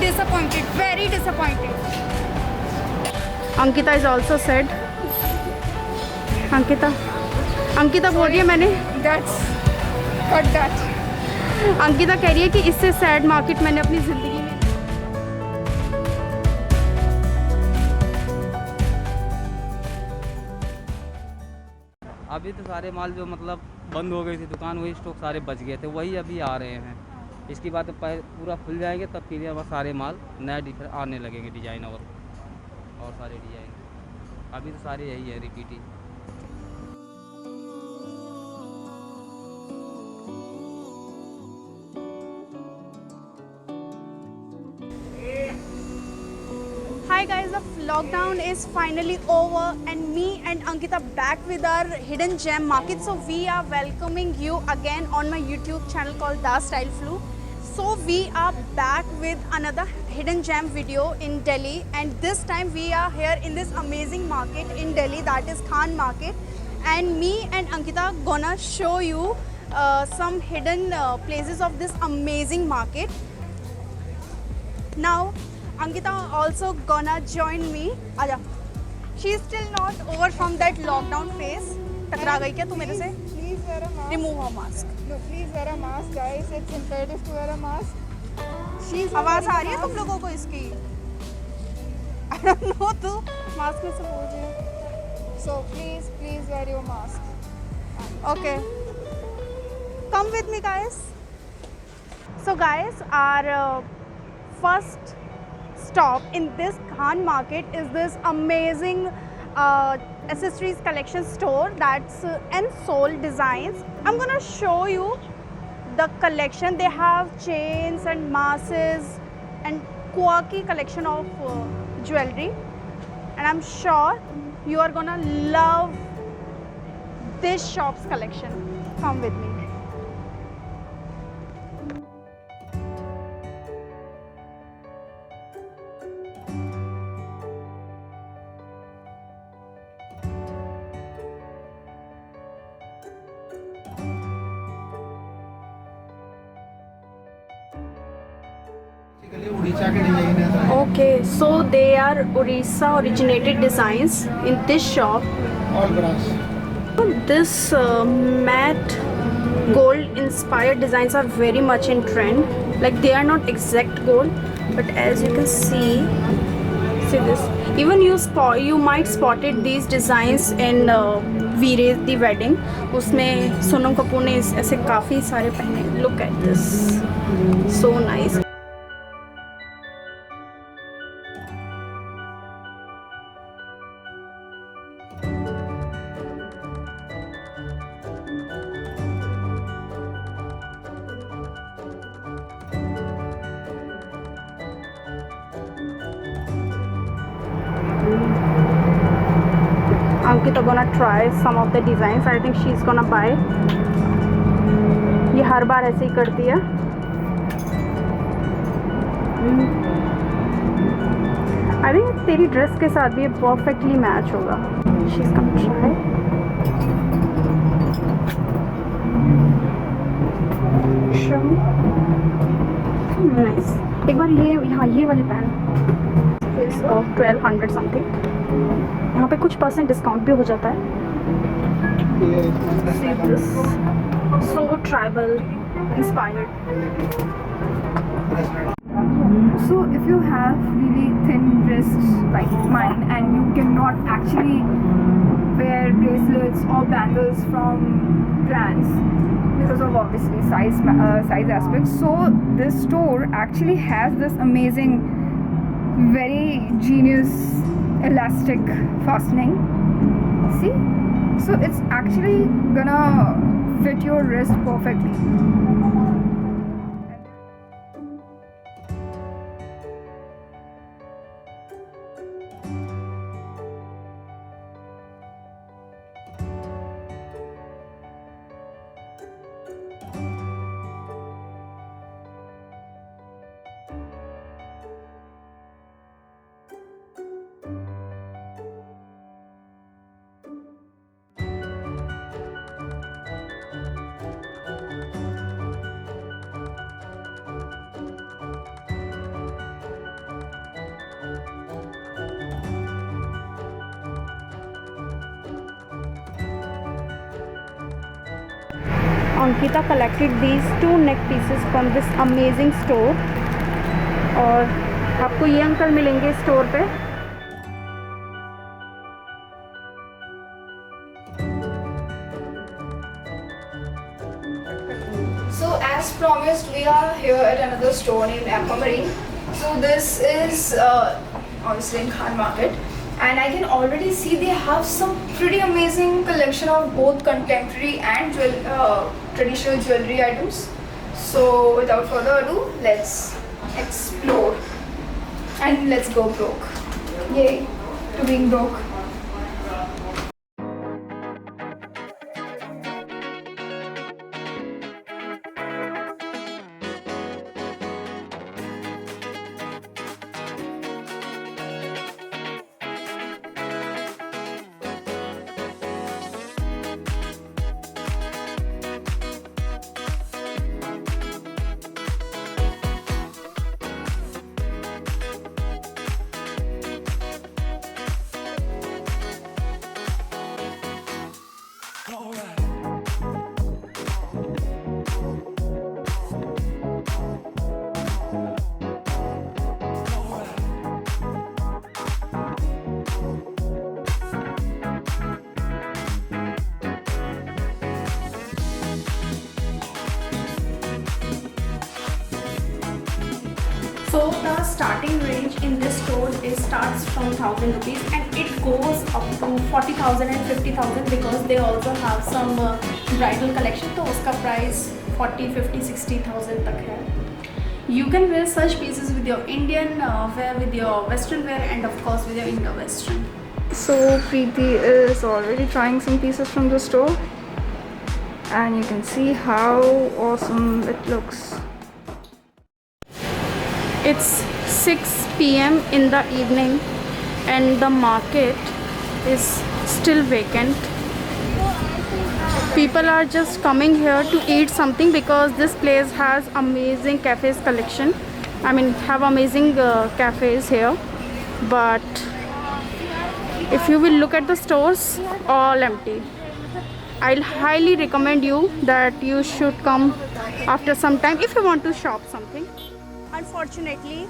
disappointed, very disappointed. Ankita is also said. Ankita बोल रही है मैंने. That's cut that. अंकिता कह रही है कि इससे सैड मार्केट मैंने अपनी ज़िंदगी में. अभी तो सारे माल जो मतलब बंद हो गई थी दुकान, वही स्टॉक सारे बच गए थे, वही अभी आ रहे हैं. इसकी बात पूरा खुल जाएंगे तब फिर यहाँ सारे माल नया आने लगेंगे डिज़ाइन और सारे डिज़ाइन. अभी तो सारे यही है repeat he. Hi guys, the lockdown is finally over and me and Ankita back with our hidden gem market. So we are welcoming you again on my YouTube channel called Da Style Flu. So we are back with another hidden gem video in Delhi, and this time we are here in this amazing market in Delhi, that is Khan Market, and me and Ankita gonna show you some hidden places of this amazing market. Now Ankita also gonna join me. आजा. She is still not over from that lockdown phase. टकरा गई क्या तू मेरे से? Please wear a mask. Remove her mask. No, please wear a mask, guys. It's imperative to wear a mask. She's आवाज़ आ रही है तुम लोगों को इसकी? I don't know, तू मास्क में से बोल रही है. So please wear your mask. Okay. Come with me, guys. So guys, our first stop in this Khan Market is this amazing accessories collection store, that's N-Soul Designs. I'm gonna show you the collection. They have chains and masses and quirky collection of jewelry, and I'm sure you are gonna love this shop's collection. Come with me. Okay, so they are Orissa originated designs in this shop. All brass. This matte gold inspired designs are very much in trend. Like they are not exact gold, but as you can see this. Even you might spotted these designs in Veer the Wedding. उसमें सोनम कपूर ने ऐसे काफ़ी सारे पहने. Look at this, so nice. Ankita gonna try some of the designs. I think she's gonna buy. ये हर बार ऐसे ही करती है. I think तेरी ड्रेस के साथ भी ये परफेक्टली मैच होगा. She's gonna try. Show me. Nice. एक बार ये वाले पहन. It's of 1200 something. यहाँ पे कुछ % डिस्काउंट भी हो जाता है. See this, so tribal inspired. So if you have really thin wrists like mine and you cannot actually wear bracelets or bangles from brands because of obviously size aspects, so this store actually has this amazing, very genius elastic fastening. See, so it's actually gonna fit your wrist perfectly. Ankita collected these 2 neck pieces from this amazing store. और आपको ये uncle मिलेंगे store पे. So as promised, we are here at another store named Aquamarine. So this is obviously in Khan Market, and I can already see they have some pretty amazing collection of both contemporary and traditional jewelry items. So without further ado, let's explore and let's go broke. Yay to being broke. So the starting range in this store starts from 1,000 rupees and it goes up to 40,000 and 50,000 because they also have some bridal collection. तो उसका price 40, 50, 60,000 तक है. You can wear such pieces with your Indian wear, with your Western wear, and of course with your Indo-Western. So Preeti is already trying some pieces from the store, and you can see how awesome it looks. It's 6 p.m. in the evening and the market is still vacant. People are just coming here to eat something because this place has amazing cafes collection. I mean, have amazing cafes here. But if you will look at the stores, all empty. I'll highly recommend you that you should come after some time if you want to shop something. Unfortunately,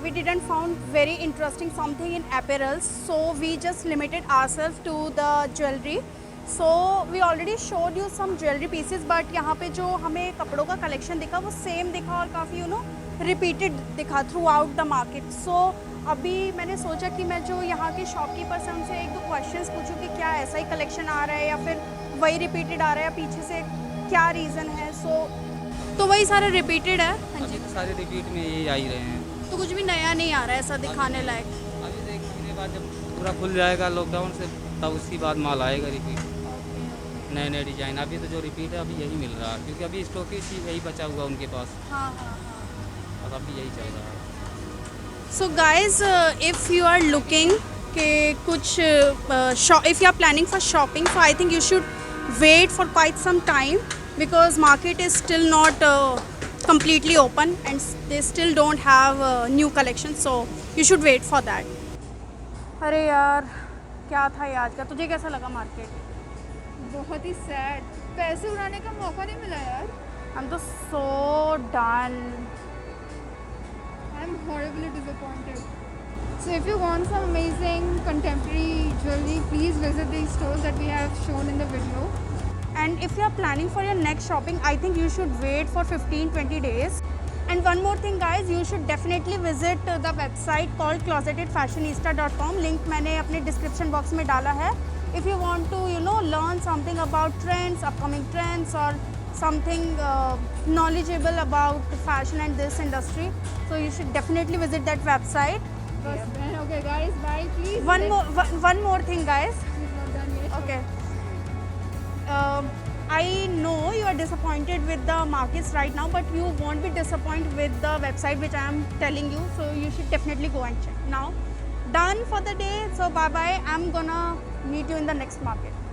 we didn't found very interesting something in apparels, so we just limited ourselves to the jewelry. So we already showed you some jewelry pieces, but यहाँ पे जो हमें कपड़ों का collection दिखा वो same दिखा और काफ़ी repeated दिखा throughout the market. So अभी मैंने सोचा कि मैं जो यहाँ के shopkeeper से उनसे 1-2 questions पूछूं कि क्या ऐसा ही collection आ रहा है या फिर वही repeated आ रहा है या पीछे से क्या reason है. तो वही सारे रिपीटेड है. अभी तो सारे रिपीट में यही आ ही रहे हैं, तो कुछ भी नया नहीं आ रहा है ऐसा दिखाने लायक. अभी तो 1 महीने बाद जब पूरा खुल जाएगा लॉकडाउन से तब उसके बाद माल आएगा रिपीट, नए नए डिज़ाइन. अभी तो जो रिपीट है अभी यही मिल रहा है क्योंकि अभी स्टॉक यही बचा हुआ उनके पास. हाँ. और अभी यही चल रहा है. So guys if you are looking कि कुछ if you are planning for shopping, so I think you should wait for quite some time because market is still not completely open and they still don't have new collection, so you should wait for that. अरे यार क्या था ये आज का. तुझे कैसा लगा मार्केट? बहुत ही सैड. पैसे उड़ाने का मौका नहीं मिला यार. I'm just so done. I'm horribly disappointed. So if you want some amazing contemporary jewelry, please visit these stores that we have shown in the video. And if you are planning for your next shopping, I think you should wait for 15-20 days. And one more thing guys, you should definitely visit the website called closetedfashionista.com. Link मैंने अपने description box में डाला है. If you want to learn something about trends, upcoming trends, or something knowledgeable about fashion and this industry, so you should definitely visit that website. Okay guys, bye. Please. One more thing guys. We're not done yet. Okay. I know you are disappointed with the markets right now, but you won't be disappointed with the website which I am telling you, so you should definitely go and check. Now done for the day, so bye bye. I'm gonna meet you in the next market.